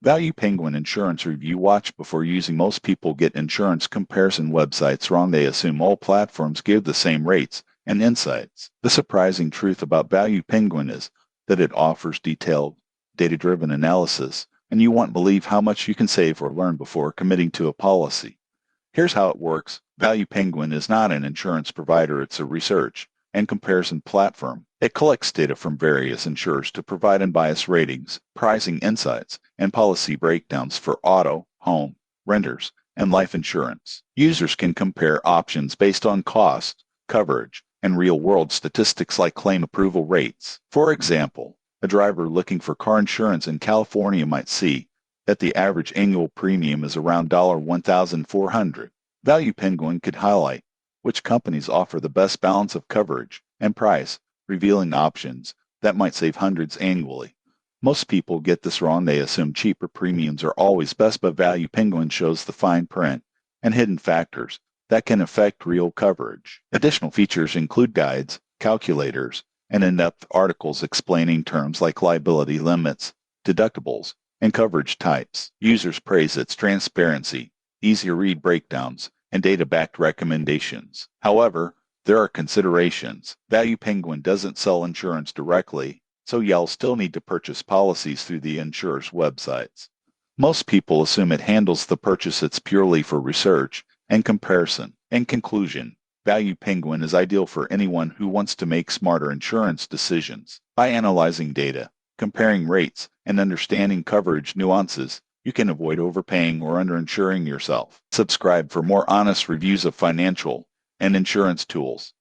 ValuePenguin Insurance Review. Watch before using. Most people get insurance comparison websites wrong. They assume all platforms give the same rates and insights. The surprising truth about ValuePenguin is that it offers detailed, data-driven analysis, and you won't believe how much you can save or learn before committing to a policy. Here's how it works. ValuePenguin is not an insurance provider. It's a research and comparison platform. It collects data from various insurers to provide unbiased ratings, pricing insights, and policy breakdowns for auto, home, renters, and life insurance. Users can compare options based on cost, coverage, and real-world statistics like claim approval rates. For example, a driver looking for car insurance in California might see that the average annual premium is around $1,400. ValuePenguin could highlight which companies offer the best balance of coverage and price, revealing options that might save hundreds annually. Most people get this wrong. They assume cheaper premiums are always best, but ValuePenguin shows the fine print and hidden factors that can affect real coverage. Additional features include guides, calculators, and in-depth articles explaining terms like liability limits, deductibles, and coverage types. Users praise its transparency, easy-to-read breakdowns, and data-backed recommendations. However, there are considerations. ValuePenguin doesn't sell insurance directly, so you'll still need to purchase policies through the insurer's websites. Most people assume it handles the purchase. It's purely for research and comparison. In conclusion, ValuePenguin is ideal for anyone who wants to make smarter insurance decisions. By analyzing data, comparing rates, and understanding coverage nuances, you can avoid overpaying or underinsuring yourself. Subscribe for more honest reviews of financial and insurance tools.